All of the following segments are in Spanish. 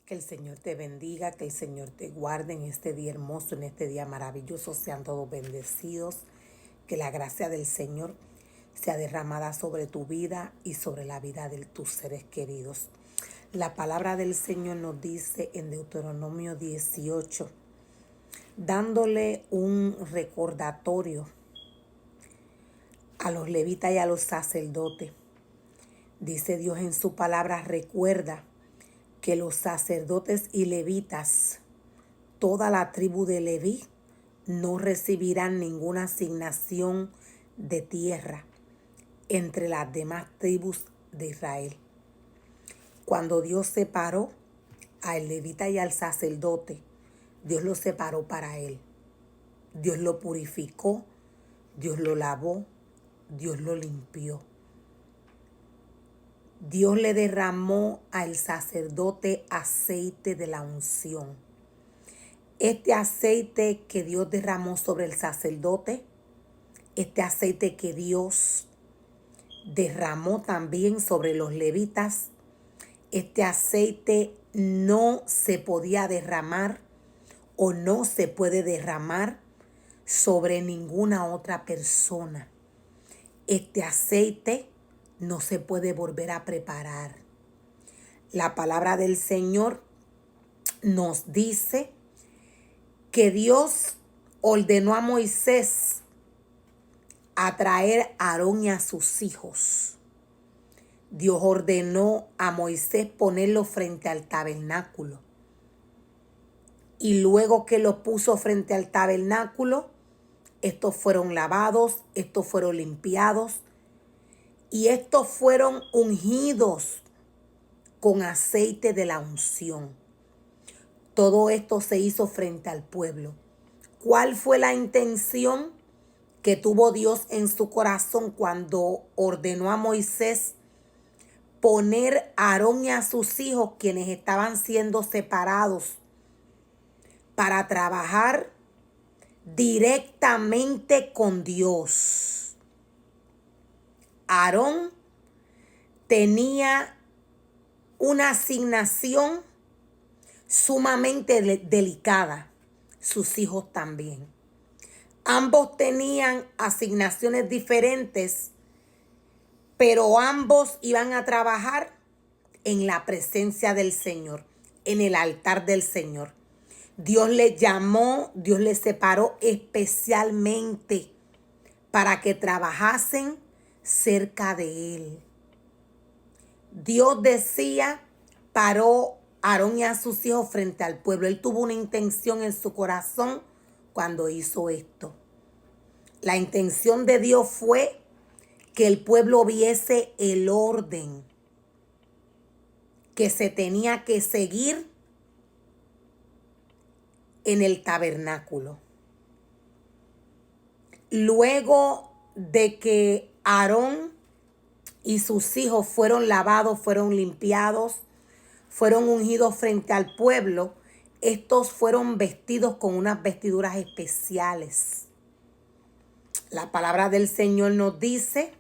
Que el Señor te bendiga, que el Señor te guarde en este día hermoso, en este día maravilloso. Sean todos bendecidos. Que la gracia del Señor sea derramada sobre tu vida y sobre la vida de tus seres queridos. La palabra del Señor nos dice en Deuteronomio 18, dándole un recordatorio a los levitas y a los sacerdotes. Dice Dios en su palabra, recuerda que los sacerdotes y levitas, toda la tribu de Leví, no recibirán ninguna asignación de tierra entre las demás tribus de Israel. Cuando Dios separó al levita y al sacerdote, Dios lo separó para él. Dios lo purificó, Dios lo lavó, Dios lo limpió. Dios le derramó al sacerdote aceite de la unción. Este aceite que Dios derramó sobre el sacerdote, este aceite que Dios derramó también sobre los levitas, este aceite no se podía derramar o no se puede derramar sobre ninguna otra persona. Este aceite no se puede volver a preparar. La palabra del Señor nos dice que Dios ordenó a Moisés a traer a Aarón y a sus hijos. Dios ordenó a Moisés ponerlo frente al tabernáculo. Y luego que lo puso frente al tabernáculo, estos fueron lavados, estos fueron limpiados y estos fueron ungidos con aceite de la unción. Todo esto se hizo frente al pueblo. ¿Cuál fue la intención que tuvo Dios en su corazón cuando ordenó a Moisés poner a Aarón y a sus hijos, quienes estaban siendo separados, para trabajar directamente con Dios? Aarón tenía una asignación sumamente delicada, sus hijos también. Ambos tenían asignaciones diferentes, pero ambos iban a trabajar en la presencia del Señor, en el altar del Señor. Dios les llamó, Dios les separó especialmente para que trabajasen cerca de Él. Dios decía, paró a Aarón y a sus hijos frente al pueblo. Él tuvo una intención en su corazón cuando hizo esto. La intención de Dios fue que el pueblo viese el orden que se tenía que seguir en el tabernáculo. Luego de que Aarón y sus hijos fueron lavados, fueron limpiados, fueron ungidos frente al pueblo, estos fueron vestidos con unas vestiduras especiales. La palabra del Señor nos dice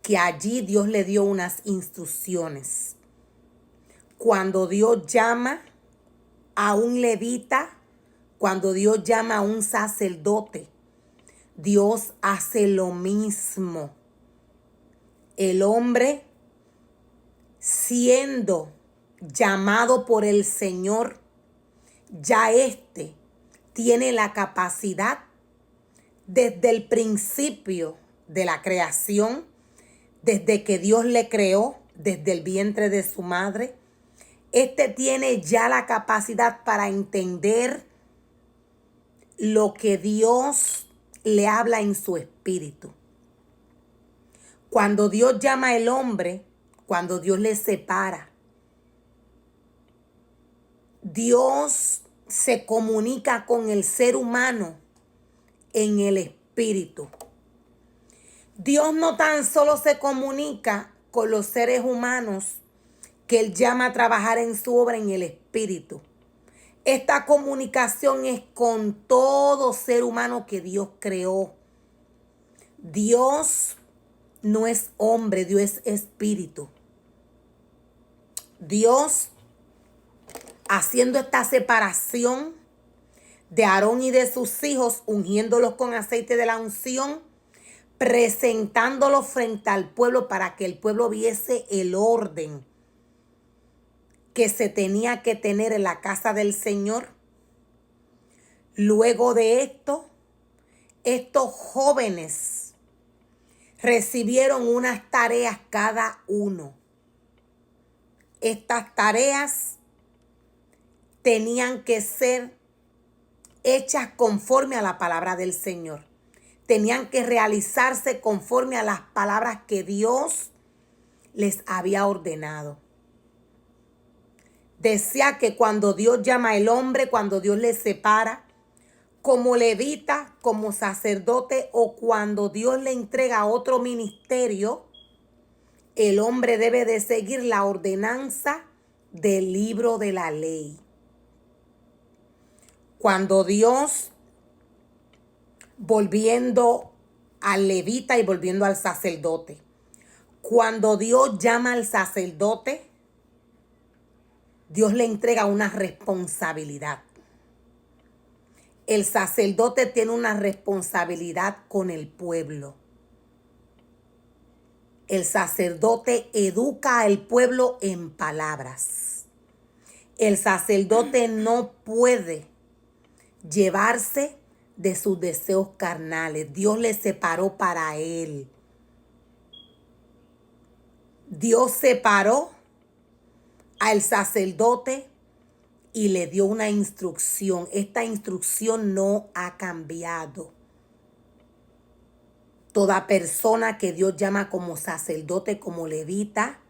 que allí Dios le dio unas instrucciones. Cuando Dios llama a un levita, cuando Dios llama a un sacerdote, Dios hace lo mismo. El hombre, siendo llamado por el Señor, ya tiene la capacidad desde el principio de la creación, desde que Dios le creó, desde el vientre de su madre. Tiene ya la capacidad para entender lo que Dios le habla en su espíritu. Cuando Dios llama al hombre, cuando Dios le separa, Dios se comunica con el ser humano en el espíritu. Dios no tan solo se comunica con los seres humanos que Él llama a trabajar en su obra en el espíritu. Esta comunicación es con todo ser humano que Dios creó. Dios no es hombre, Dios es espíritu. Dios haciendo esta separación de Aarón y de sus hijos, ungiéndolos con aceite de la unción, presentándolos frente al pueblo para que el pueblo viese el orden que se tenía que tener en la casa del Señor. Luego de esto, estos jóvenes recibieron unas tareas cada uno. Estas tareas tenían que ser hechas conforme a la palabra del Señor. Tenían que realizarse conforme a las palabras que Dios les había ordenado. Decía que cuando Dios llama al hombre, cuando Dios le separa, como levita, como sacerdote, o cuando Dios le entrega otro ministerio, el hombre debe de seguir la ordenanza del libro de la ley. Cuando Dios, volviendo al levita y volviendo al sacerdote, cuando Dios llama al sacerdote, Dios le entrega una responsabilidad. El sacerdote tiene una responsabilidad con el pueblo. El sacerdote educa al pueblo en palabras. El sacerdote no puede llevarse de sus deseos carnales. Dios le separó para él. Dios separó al sacerdote y le dio una instrucción. Esta instrucción no ha cambiado. Toda persona que Dios llama como sacerdote, como levita,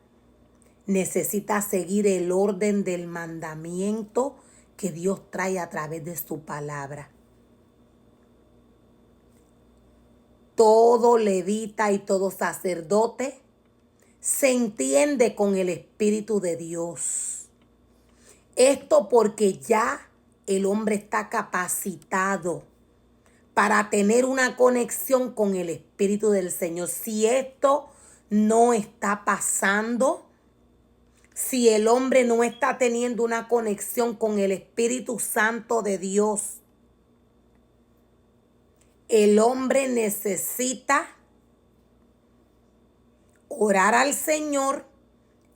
necesita seguir el orden del mandamiento que Dios trae a través de su palabra. Todo levita y todo sacerdote se entiende con el Espíritu de Dios. Esto porque ya el hombre está capacitado para tener una conexión con el Espíritu del Señor. Si esto no está pasando, si el hombre no está teniendo una conexión con el Espíritu Santo de Dios, el hombre necesita orar al Señor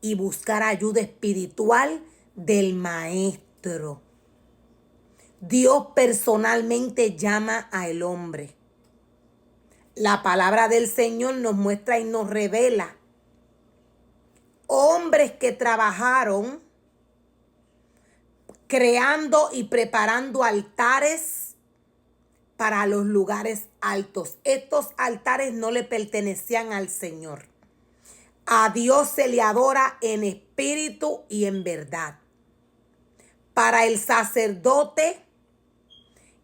y buscar ayuda espiritual del Maestro. Dios personalmente llama al hombre. La palabra del Señor nos muestra y nos revela hombres que trabajaron creando y preparando altares para los lugares altos. Estos altares no le pertenecían al Señor. A Dios se le adora en espíritu y en verdad. Para el sacerdote,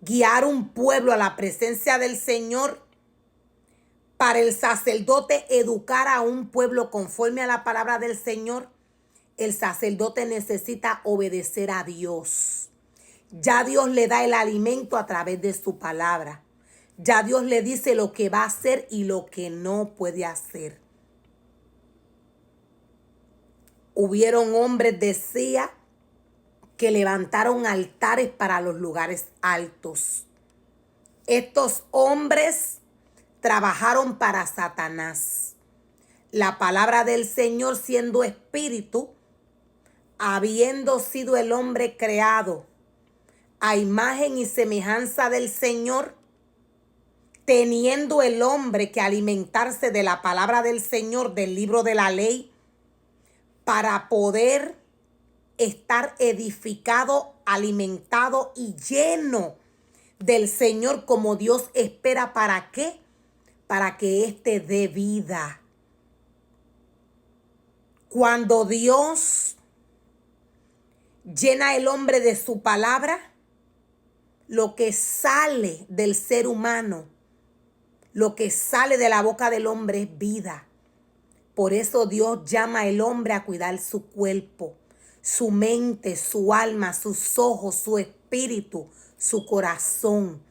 guiar un pueblo a la presencia del Señor, para el sacerdote educar a un pueblo conforme a la palabra del Señor, el sacerdote necesita obedecer a Dios. Ya Dios le da el alimento a través de su palabra. Ya Dios le dice lo que va a hacer y lo que no puede hacer. Hubieron hombres, decía, que levantaron altares para los lugares altos. Estos hombres trabajaron para Satanás. La palabra del Señor, siendo espíritu, habiendo sido el hombre creado a imagen y semejanza del Señor, teniendo el hombre que alimentarse de la palabra del Señor, del libro de la ley, para poder estar edificado, alimentado y lleno del Señor como Dios espera. ¿Para qué? Para que éste dé vida. Cuando Dios llena el hombre de su palabra, lo que sale del ser humano, lo que sale de la boca del hombre es vida. Por eso Dios llama al hombre a cuidar su cuerpo, su mente, su alma, sus ojos, su espíritu, su corazón.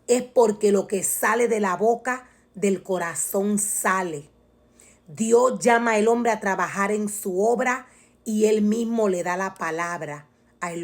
Es porque lo que sale de la boca, del corazón sale. Dios llama al hombre a trabajar en su obra y él mismo le da la palabra al hombre.